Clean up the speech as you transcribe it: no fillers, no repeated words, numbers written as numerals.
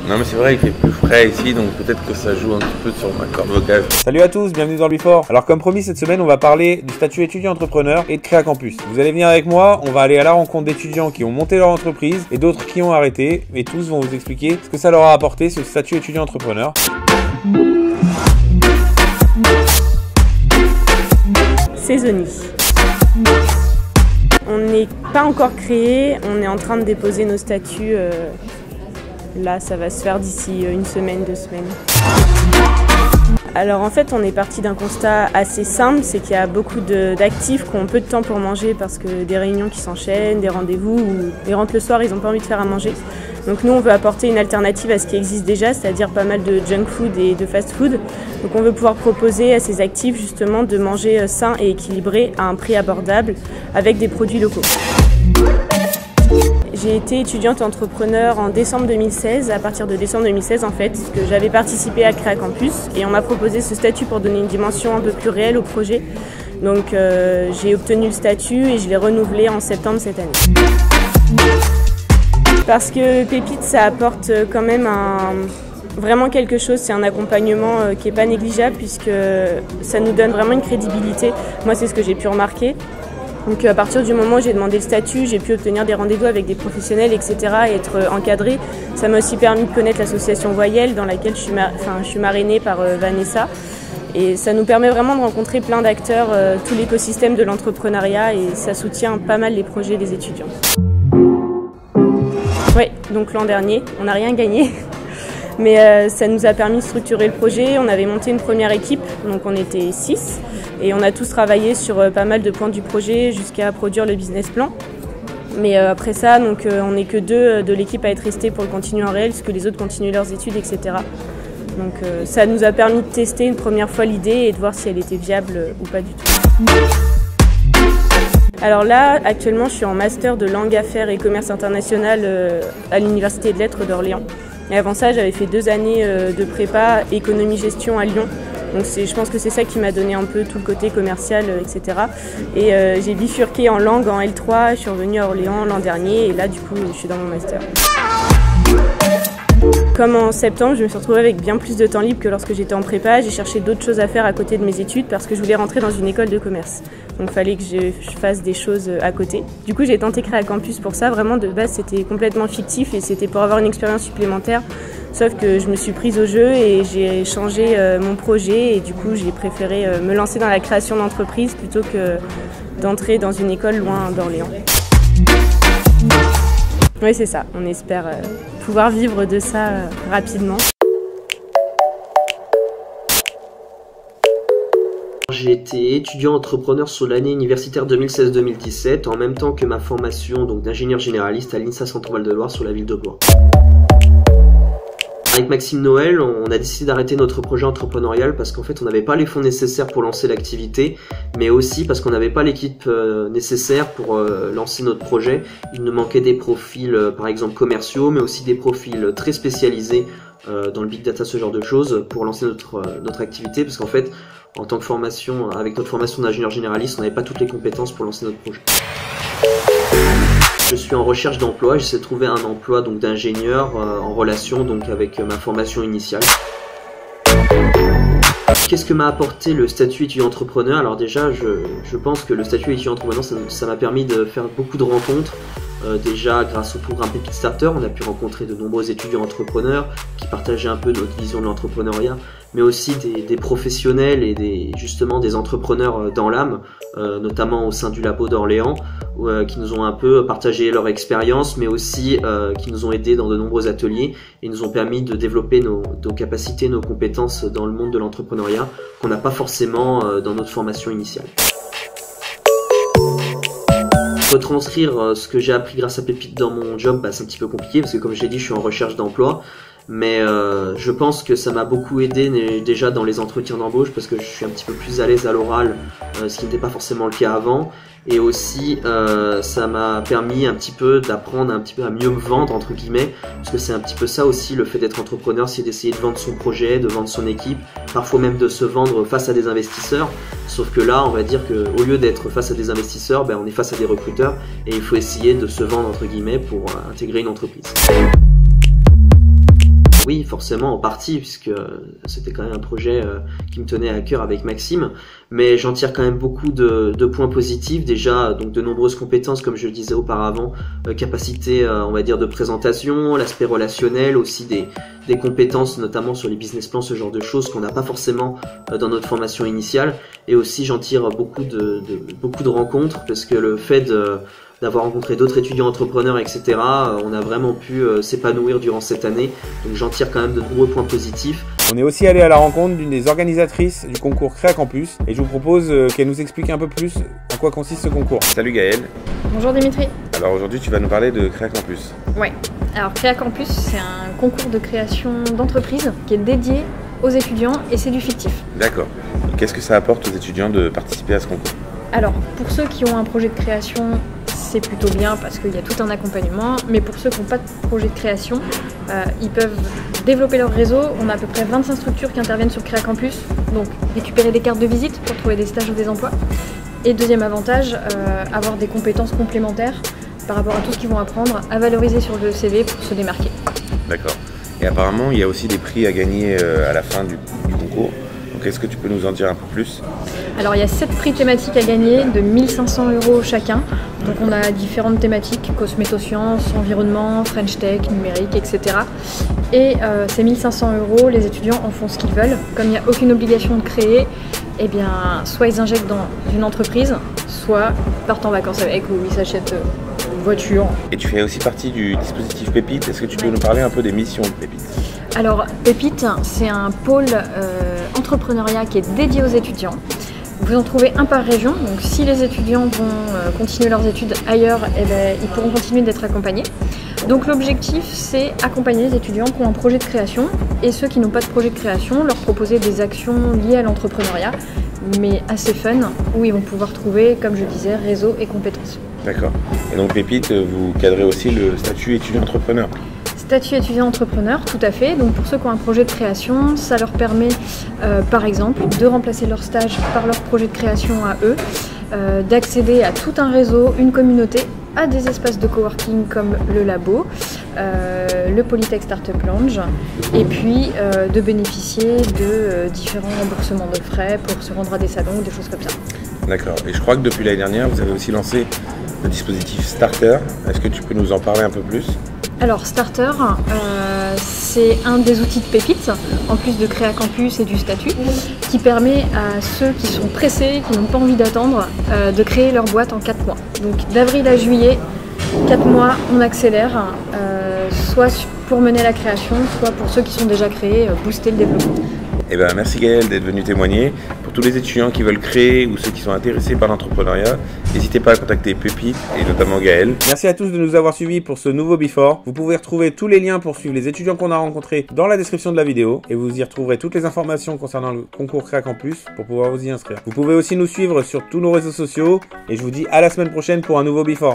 Non mais c'est vrai, il fait plus frais ici, donc peut-être que ça joue un petit peu sur ma corde vocale. Salut à tous, bienvenue dans le Before. Alors comme promis, cette semaine on va parler du statut étudiant-entrepreneur et de Créa Campus. Vous allez venir avec moi, on va aller à la rencontre d'étudiants qui ont monté leur entreprise et d'autres qui ont arrêté. Et tous vont vous expliquer ce que ça leur a apporté, ce statut étudiant-entrepreneur. Saisonnier. On n'est pas encore créé, on est en train de déposer nos statuts. Là, ça va se faire d'ici une semaine, 2 semaines. Alors en fait, on est parti d'un constat assez simple, c'est qu'il y a beaucoup d'actifs qui ont peu de temps pour manger parce que des réunions qui s'enchaînent, des rendez-vous, ou ils rentrent le soir, ils n'ont pas envie de faire à manger. Donc nous, on veut apporter une alternative à ce qui existe déjà, c'est-à-dire pas mal de junk food et de fast food. Donc on veut pouvoir proposer à ces actifs justement de manger sain et équilibré à un prix abordable avec des produits locaux. J'ai été étudiante entrepreneur en décembre 2016, à partir de décembre 2016 en fait, que j'avais participé à Créa Campus et on m'a proposé ce statut pour donner une dimension un peu plus réelle au projet. Donc j'ai obtenu le statut et je l'ai renouvelé en septembre cette année. Parce que Pépite, ça apporte quand même vraiment quelque chose, c'est un accompagnement qui n'est pas négligeable puisque ça nous donne vraiment une crédibilité. Moi, c'est ce que j'ai pu remarquer. Donc à partir du moment où j'ai demandé le statut, j'ai pu obtenir des rendez-vous avec des professionnels, etc. et être encadrée. Ça m'a aussi permis de connaître l'association Voyelle dans laquelle je suis marrainée par Vanessa. Et ça nous permet vraiment de rencontrer plein d'acteurs, tout l'écosystème de l'entrepreneuriat et ça soutient pas mal les projets des étudiants. Oui, donc l'an dernier, on n'a rien gagné. Mais ça nous a permis de structurer le projet. On avait monté une première équipe, donc on était 6. Et on a tous travaillé sur pas mal de points du projet jusqu'à produire le business plan. Mais après ça, donc, on n'est que 2 de l'équipe à être restés pour le continuer en réel, puisque les autres continuent leurs études, etc. Donc ça nous a permis de tester une première fois l'idée et de voir si elle était viable ou pas du tout. Alors là, actuellement, je suis en master de langue affaires et commerce international à l'Université de Lettres d'Orléans. Et avant ça, j'avais fait 2 années de prépa économie-gestion à Lyon. Donc je pense que c'est ça qui m'a donné un peu tout le côté commercial, etc. Et j'ai bifurqué en langue en L3, je suis revenue à Orléans l'an dernier et là du coup je suis dans mon master. Comme en septembre, je me suis retrouvée avec bien plus de temps libre que lorsque j'étais en prépa. J'ai cherché d'autres choses à faire à côté de mes études parce que je voulais rentrer dans une école de commerce. Donc il fallait que je fasse des choses à côté. Du coup j'ai tenté Créa Campus pour ça. Vraiment de base c'était complètement fictif et c'était pour avoir une expérience supplémentaire. Sauf que je me suis prise au jeu et j'ai changé mon projet et du coup j'ai préféré me lancer dans la création d'entreprise plutôt que d'entrer dans une école loin d'Orléans. Oui c'est ça, on espère pouvoir vivre de ça rapidement. J'ai été étudiant entrepreneur sur l'année universitaire 2016-2017 en même temps que ma formation d'ingénieur généraliste à l'INSA Centre-Val de Loire sur la ville de Blois. Avec Maxime Noël, on a décidé d'arrêter notre projet entrepreneurial parce qu'en fait on n'avait pas les fonds nécessaires pour lancer l'activité, mais aussi parce qu'on n'avait pas l'équipe nécessaire pour lancer notre projet. Il nous manquait des profils par exemple commerciaux, mais aussi des profils très spécialisés dans le big data, ce genre de choses, pour lancer notre activité, parce qu'en fait en tant que formation, avec notre formation d'ingénieur généraliste, on n'avait pas toutes les compétences pour lancer notre projet. Je suis en recherche d'emploi, j'essaie de trouver un emploi d'ingénieur en relation avec ma formation initiale. Qu'est-ce que m'a apporté le statut étudiant-entrepreneur? Alors déjà, je pense que le statut étudiant-entrepreneur, ça m'a permis de faire beaucoup de rencontres. Déjà, grâce au programme Pépite Starter, on a pu rencontrer de nombreux étudiants entrepreneurs qui partageaient un peu notre vision de l'entrepreneuriat, mais aussi des professionnels et justement des entrepreneurs dans l'âme, notamment au sein du labo d'Orléans, qui nous ont un peu partagé leur expérience, mais aussi qui nous ont aidés dans de nombreux ateliers et nous ont permis de développer nos capacités, nos compétences dans le monde de l'entrepreneuriat qu'on n'a pas forcément dans notre formation initiale. Retranscrire ce que j'ai appris grâce à Pépite dans mon job, c'est un petit peu compliqué parce que comme j'ai dit, je suis en recherche d'emploi. Mais je pense que ça m'a beaucoup aidé déjà dans les entretiens d'embauche parce que je suis un petit peu plus à l'aise à l'oral, ce qui n'était pas forcément le cas avant. Et aussi ça m'a permis un petit peu d'apprendre un petit peu à mieux me vendre entre guillemets, parce que c'est un petit peu ça aussi le fait d'être entrepreneur, c'est d'essayer de vendre son projet, de vendre son équipe, parfois même de se vendre face à des investisseurs. Sauf que là on va dire qu'au lieu d'être face à des investisseurs, on est face à des recruteurs et il faut essayer de se vendre entre guillemets pour intégrer une entreprise. Oui, forcément, en partie, puisque c'était quand même un projet qui me tenait à cœur avec Maxime, mais j'en tire quand même beaucoup de points positifs. Déjà, donc de nombreuses compétences, comme je le disais auparavant, capacité, on va dire, de présentation, l'aspect relationnel, aussi des compétences, notamment sur les business plans, ce genre de choses qu'on n'a pas forcément dans notre formation initiale. Et aussi, j'en tire beaucoup de rencontres, parce que le fait d'avoir rencontré d'autres étudiants entrepreneurs, etc. On a vraiment pu s'épanouir durant cette année, donc j'en tire quand même de nombreux points positifs. On est aussi allé à la rencontre d'une des organisatrices du concours Créa Campus et je vous propose qu'elle nous explique un peu plus en quoi consiste ce concours. Salut Gaël. Bonjour Dimitri. Alors aujourd'hui tu vas nous parler de Créa Campus. Ouais, alors Créa Campus c'est un concours de création d'entreprise qui est dédié aux étudiants et c'est du fictif. D'accord. Qu'est-ce que ça apporte aux étudiants de participer à ce concours? Alors pour ceux qui ont un projet de création, c'est plutôt bien parce qu'il y a tout un accompagnement, mais pour ceux qui n'ont pas de projet de création, ils peuvent développer leur réseau. On a à peu près 25 structures qui interviennent sur Créa Campus, donc récupérer des cartes de visite pour trouver des stages ou des emplois. Et deuxième avantage, avoir des compétences complémentaires par rapport à tout ce qu'ils vont apprendre, à valoriser sur le CV pour se démarquer. D'accord. Et apparemment, il y a aussi des prix à gagner à la fin du concours. Donc est-ce que tu peux nous en dire un peu plus? Alors il y a 7 prix thématiques à gagner de 1 500 € chacun. Donc on a différentes thématiques, cosmétosciences, environnement, French Tech, numérique, etc. Et ces 1 500 €, les étudiants en font ce qu'ils veulent. Comme il n'y a aucune obligation de créer, eh bien, soit ils injectent dans une entreprise, soit ils partent en vacances avec ou ils s'achètent une voiture. Et tu fais aussi partie du dispositif Pépite. Est-ce que tu peux nous parler un peu des missions de Pépite? Alors Pépite, c'est un pôle entrepreneuriat qui est dédié aux étudiants. Vous en trouvez un par région, donc si les étudiants vont continuer leurs études ailleurs, eh ben, ils pourront continuer d'être accompagnés. Donc l'objectif, c'est accompagner les étudiants qui ont un projet de création et ceux qui n'ont pas de projet de création, leur proposer des actions liées à l'entrepreneuriat, mais assez fun, où ils vont pouvoir trouver, comme je disais, réseau et compétences. D'accord. Et donc Pépite, vous cadrez aussi le statut étudiant-entrepreneur? Statut étudiant-entrepreneur, tout à fait. Donc pour ceux qui ont un projet de création, ça leur permet par exemple de remplacer leur stage par leur projet de création à eux, d'accéder à tout un réseau, une communauté, à des espaces de coworking comme le labo, le Polytech Startup Lounge, et puis de bénéficier de différents remboursements de frais pour se rendre à des salons ou des choses comme ça. D'accord. Et je crois que depuis l'année dernière, vous avez aussi lancé le dispositif Starter. Est-ce que tu peux nous en parler un peu plus? Alors Starter, c'est un des outils de Pépite, en plus de Créa Campus et du statut, qui permet à ceux qui sont pressés, qui n'ont pas envie d'attendre, de créer leur boîte en 4 mois. Donc d'avril à juillet, 4 mois, on accélère, soit pour mener la création, soit pour ceux qui sont déjà créés, booster le développement. Eh ben, merci Gaël d'être venu témoigner. Pour tous les étudiants qui veulent créer ou ceux qui sont intéressés par l'entrepreneuriat, n'hésitez pas à contacter Pépite et notamment Gaël. Merci à tous de nous avoir suivis pour ce nouveau Before. Vous pouvez retrouver tous les liens pour suivre les étudiants qu'on a rencontrés dans la description de la vidéo et vous y retrouverez toutes les informations concernant le concours Créa Campus pour pouvoir vous y inscrire. Vous pouvez aussi nous suivre sur tous nos réseaux sociaux et je vous dis à la semaine prochaine pour un nouveau Before.